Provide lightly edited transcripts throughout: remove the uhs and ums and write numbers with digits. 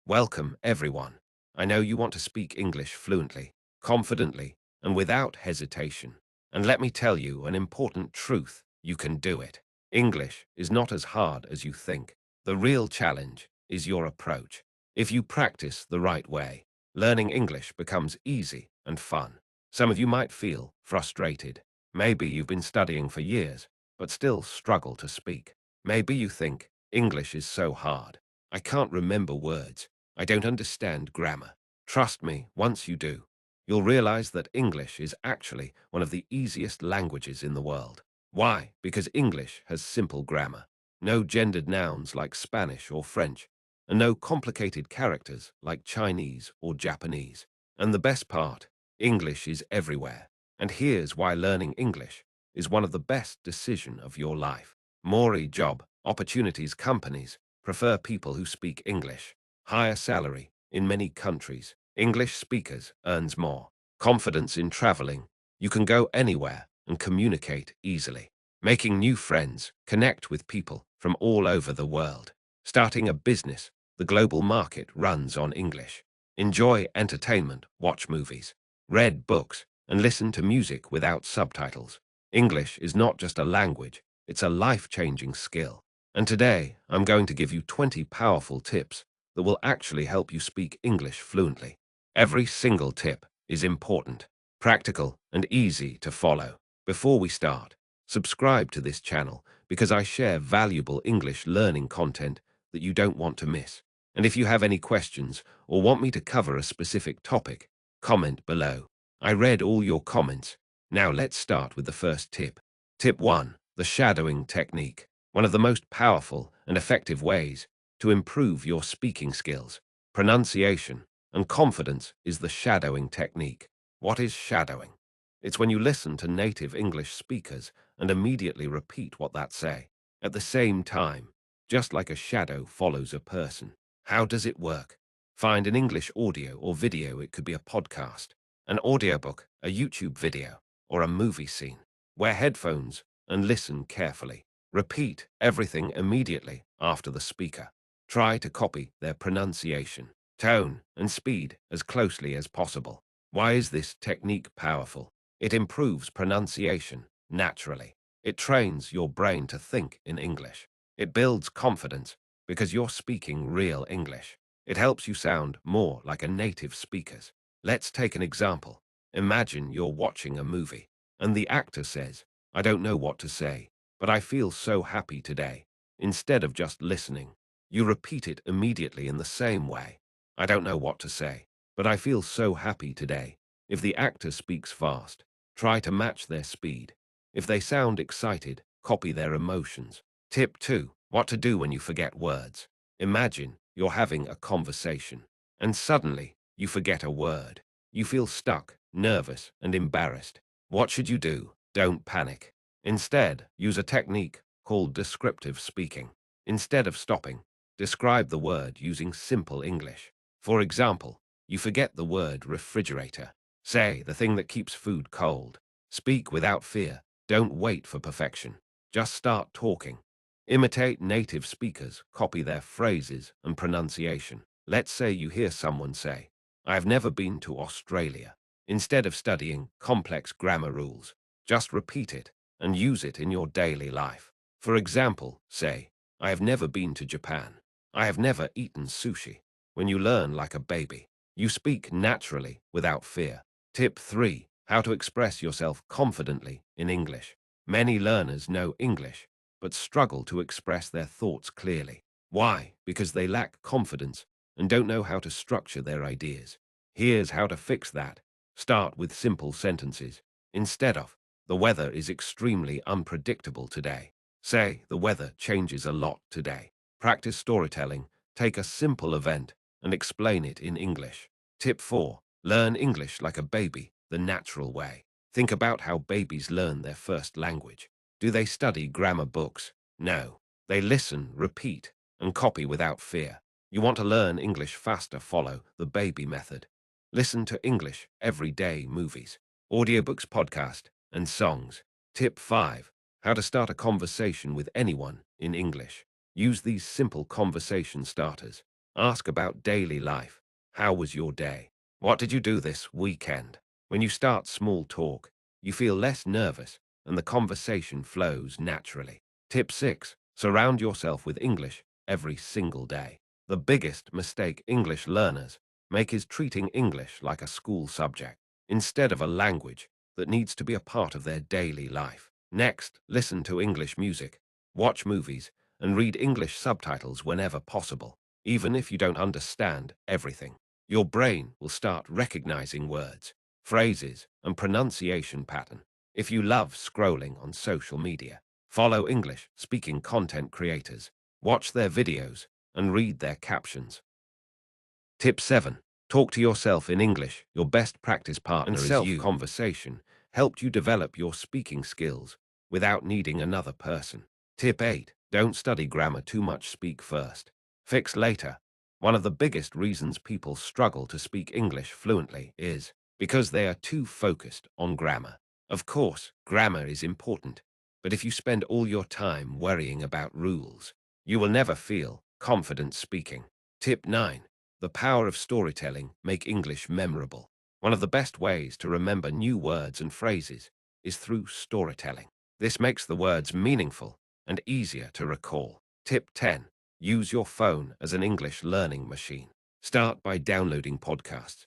Welcome, everyone. I know you want to speak English fluently, confidently, and without hesitation. And let me tell you an important truth: you can do it. English is not as hard as you think. The real challenge is your approach. If you practice the right way, learning English becomes easy and fun. Some of you might feel frustrated. Maybe you've been studying for years, but still struggle to speak. Maybe you think English is so hard. I can't remember words. I don't understand grammar. Trust me, once you do, you'll realize that English is actually one of the easiest languages in the world. Why? Because English has simple grammar, no gendered nouns like Spanish or French, and no complicated characters like Chinese or Japanese. And the best part, English is everywhere. And here's why learning English is one of the best decisions of your life. More job opportunities, companies prefer people who speak English. Higher salary in many countries. English speakers earns more. Confidence in traveling. You can go anywhere and communicate easily. Making new friends, connect with people from all over the world. Starting a business, the global market runs on English. Enjoy entertainment, watch movies, read books, and listen to music without subtitles. English is not just a language, it's a life-changing skill. And today, I'm going to give you 20 powerful tips that will actually help you speak English fluently. Every single tip is important, practical, and easy to follow. Before we start, subscribe to this channel because I share valuable English learning content that you don't want to miss. And if you have any questions or want me to cover a specific topic, comment below. I read all your comments. Now let's start with the first tip. Tip 1. The shadowing technique. One of the most powerful and effective ways to improve your speaking skills, pronunciation, and confidence is the shadowing technique. What is shadowing? It's when you listen to native English speakers and immediately repeat what they say at the same time, just like a shadow follows a person. How does it work? Find an English audio or video. It could be a podcast, an audiobook, a YouTube video, or a movie scene. Wear headphones and listen carefully. Repeat everything immediately after the speaker. Try to copy their pronunciation, tone, and speed as closely as possible. Why is this technique powerful? It improves pronunciation naturally. It trains your brain to think in English. It builds confidence because you're speaking real English. It helps you sound more like a native speaker. Let's take an example. Imagine you're watching a movie and the actor says, "I don't know what to say, but I feel so happy today." Instead of just listening, you repeat it immediately in the same way. "I don't know what to say, but I feel so happy today." If the actor speaks fast, try to match their speed. If they sound excited, copy their emotions. Tip 2. What to do when you forget words. Imagine you're having a conversation, and suddenly you forget a word. You feel stuck, nervous, and embarrassed. What should you do? Don't panic. Instead, use a technique called descriptive speaking. Instead of stopping, describe the word using simple English. For example, you forget the word refrigerator. Say the thing that keeps food cold. Speak without fear. Don't wait for perfection. Just start talking. Imitate native speakers, copy their phrases and pronunciation. Let's say you hear someone say, "I have never been to Australia." Instead of studying complex grammar rules, just repeat it and use it in your daily life. For example, say, "I have never been to Japan. I have never eaten sushi." When you learn like a baby, you speak naturally without fear. Tip 3. How to express yourself confidently in English. Many learners know English, but struggle to express their thoughts clearly. Why? Because they lack confidence and don't know how to structure their ideas. Here's how to fix that. Start with simple sentences. Instead of, "The weather is extremely unpredictable today," say, "The weather changes a lot today." Practice storytelling. Take a simple event and explain it in English. Tip 4. Learn English like a baby, the natural way. Think about how babies learn their first language. Do they study grammar books? No. They listen, repeat, and copy without fear. You want to learn English faster? Follow the baby method. Listen to English everyday movies, audiobooks, podcast, and songs. Tip 5. How to start a conversation with anyone in English. Use these simple conversation starters. Ask about daily life. How was your day? What did you do this weekend? When you start small talk, you feel less nervous and the conversation flows naturally. Tip 6. Surround yourself with English every single day. The biggest mistake English learners make is treating English like a school subject, instead of a language that needs to be a part of their daily life. Next, listen to English music, watch movies, and read English subtitles whenever possible. Even if you don't understand everything, your brain will start recognizing words, phrases, and pronunciation pattern. If you love scrolling on social media, follow English speaking content creators, watch their videos, and read their captions. Tip 7. Talk to yourself in English. Your best practice partner is you. Self-conversation helped you develop your speaking skills without needing another person. Tip 8. Don't study grammar too much. Speak first, fix later. One of the biggest reasons people struggle to speak English fluently is because they are too focused on grammar. Of course, grammar is important, but if you spend all your time worrying about rules, you will never feel confident speaking. Tip 9. The power of storytelling make English memorable. One of the best ways to remember new words and phrases is through storytelling. This makes the words meaningful and easier to recall. Tip 10. Use your phone as an English learning machine. Start by downloading podcasts.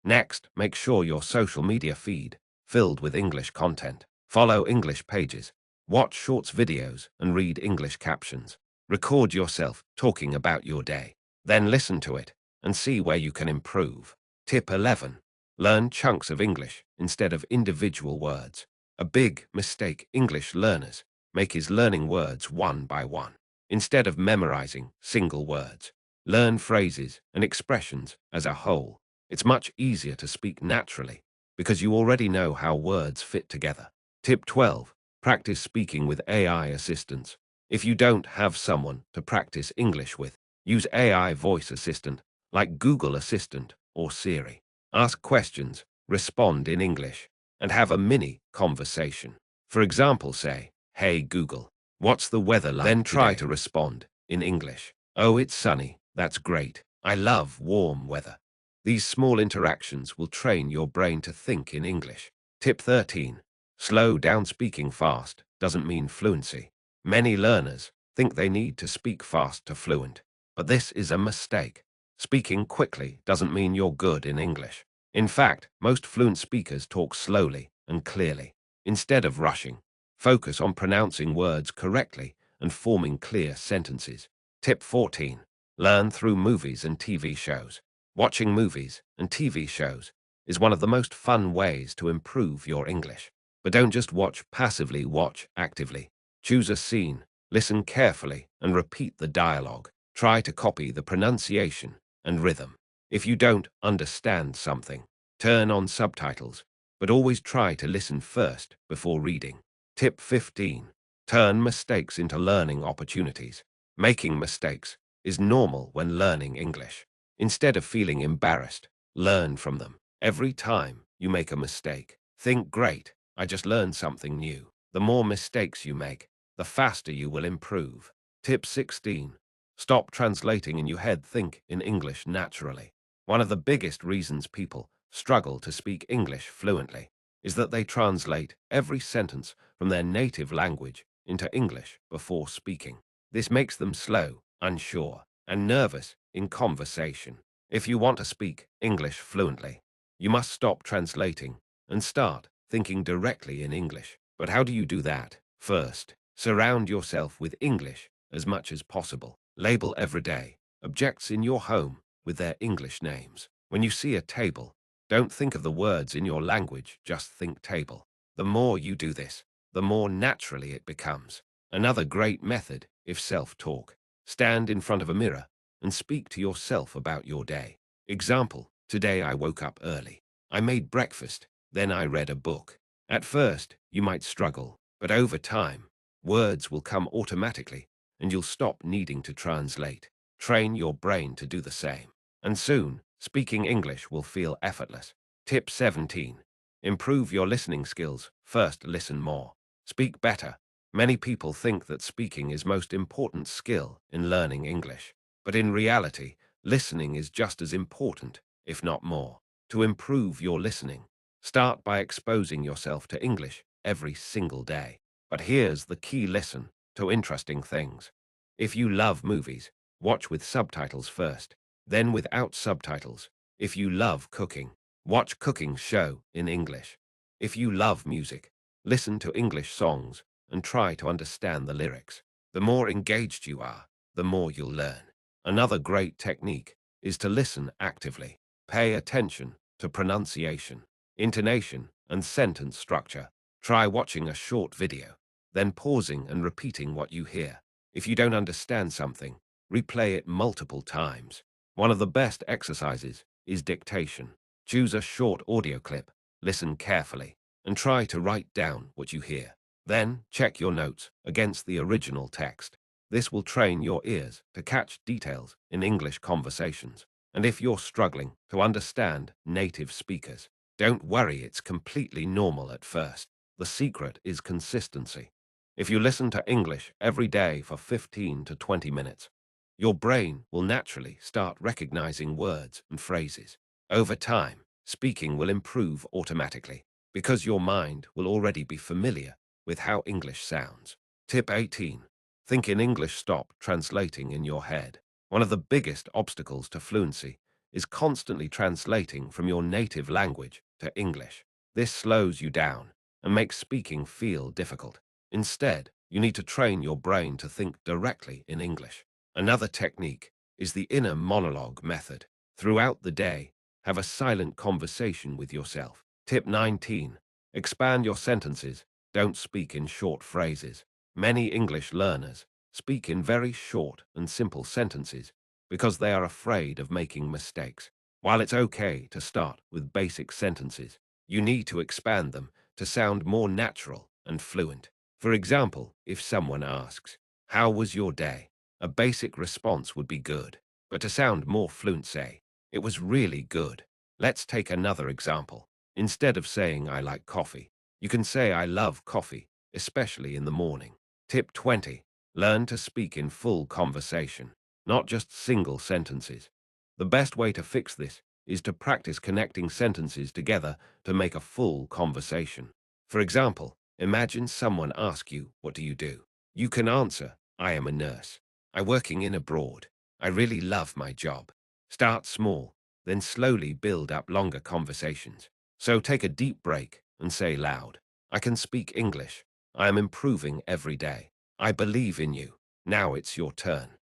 Next, make sure your social media feed filled with English content. Follow English pages, watch shorts videos, and read English captions. Record yourself talking about your day. Then listen to it and see where you can improve. Tip 11. Learn chunks of English instead of individual words. A big mistake English learners make is learning words one by one, instead of memorizing single words. Learn phrases and expressions as a whole. It's much easier to speak naturally because you already know how words fit together. Tip 12. Practice speaking with AI assistants. If you don't have someone to practice English with, use AI voice assistant like Google Assistant or Siri. Ask questions, respond in English, and have a mini conversation. For example, say, "Hey Google, what's the weather like?" Then try to respond in English. "Oh, it's sunny. That's great. I love warm weather." These small interactions will train your brain to think in English. Tip 13. Slow down. Speaking fast doesn't mean fluency. Many learners think they need to speak fast to fluent, but this is a mistake. Speaking quickly doesn't mean you're good in English. In fact, most fluent speakers talk slowly and clearly. Instead of rushing, focus on pronouncing words correctly and forming clear sentences. Tip 14. Learn through movies and TV shows. Watching movies and TV shows is one of the most fun ways to improve your English. But don't just watch passively, watch actively. Choose a scene, listen carefully, and repeat the dialogue. Try to copy the pronunciation and rhythm. If you don't understand something, turn on subtitles, but always try to listen first before reading. Tip 15. Turn mistakes into learning opportunities. Making mistakes is normal when learning English. Instead of feeling embarrassed, learn from them. Every time you make a mistake, think, "Great, I just learned something new." The more mistakes you make, the faster you will improve. Tip 16. Stop translating in your head. Think in English naturally. One of the biggest reasons people struggle to speak English fluently is that they translate every sentence from their native language into English before speaking. This makes them slow, unsure, and nervous in conversation. If you want to speak English fluently, you must stop translating and start thinking directly in English. But how do you do that? First, surround yourself with English as much as possible. Label everyday objects in your home with their English names. When you see a table, don't think of the words in your language, just think table. The more you do this, the more naturally it becomes. Another great method, if self-talk. Stand in front of a mirror and speak to yourself about your day. Example, today I woke up early. I made breakfast, then I read a book. At first, you might struggle, but over time, words will come automatically and you'll stop needing to translate. Train your brain to do the same. And soon, speaking English will feel effortless. Tip 17. Improve your listening skills. First, listen more. Speak better. Many people think that speaking is most important skill in learning English. But in reality, listening is just as important, if not more. To improve your listening, start by exposing yourself to English every single day. But here's the key lesson to interesting things. If you love movies, watch with subtitles first, then without subtitles. If you love cooking, watch cooking show in English. If you love music, listen to English songs and try to understand the lyrics. The more engaged you are, the more you'll learn. Another great technique is to listen actively. Pay attention to pronunciation, intonation, and sentence structure. Try watching a short video, then pausing and repeating what you hear. If you don't understand something, replay it multiple times. One of the best exercises is dictation. Choose a short audio clip, listen carefully, and try to write down what you hear. Then check your notes against the original text. This will train your ears to catch details in English conversations. And if you're struggling to understand native speakers, don't worry, it's completely normal at first. The secret is consistency. If you listen to English every day for 15 to 20 minutes, your brain will naturally start recognizing words and phrases. Over time, speaking will improve automatically because your mind will already be familiar with how English sounds. Tip 18. Think in English, stop translating in your head. One of the biggest obstacles to fluency is constantly translating from your native language to English. This slows you down and makes speaking feel difficult. Instead, you need to train your brain to think directly in English. Another technique is the inner monologue method. Throughout the day, have a silent conversation with yourself. Tip 19. Expand your sentences. Don't speak in short phrases. Many English learners speak in very short and simple sentences because they are afraid of making mistakes. While it's okay to start with basic sentences, you need to expand them to sound more natural and fluent. For example, if someone asks, "How was your day?" a basic response would be good. But to sound more fluent, say, "It was really good." Let's take another example. Instead of saying, "I like coffee," you can say, "I love coffee, especially in the morning." Tip 20. Learn to speak in full conversation, not just single sentences. The best way to fix this is to practice connecting sentences together to make a full conversation. For example, imagine someone asks you, "What do you do?" You can answer, "I am a nurse. I'm working in abroad. I really love my job." Start small, then slowly build up longer conversations. So take a deep break and say loud, "I can speak English. I am improving every day. I believe in you. Now it's your turn."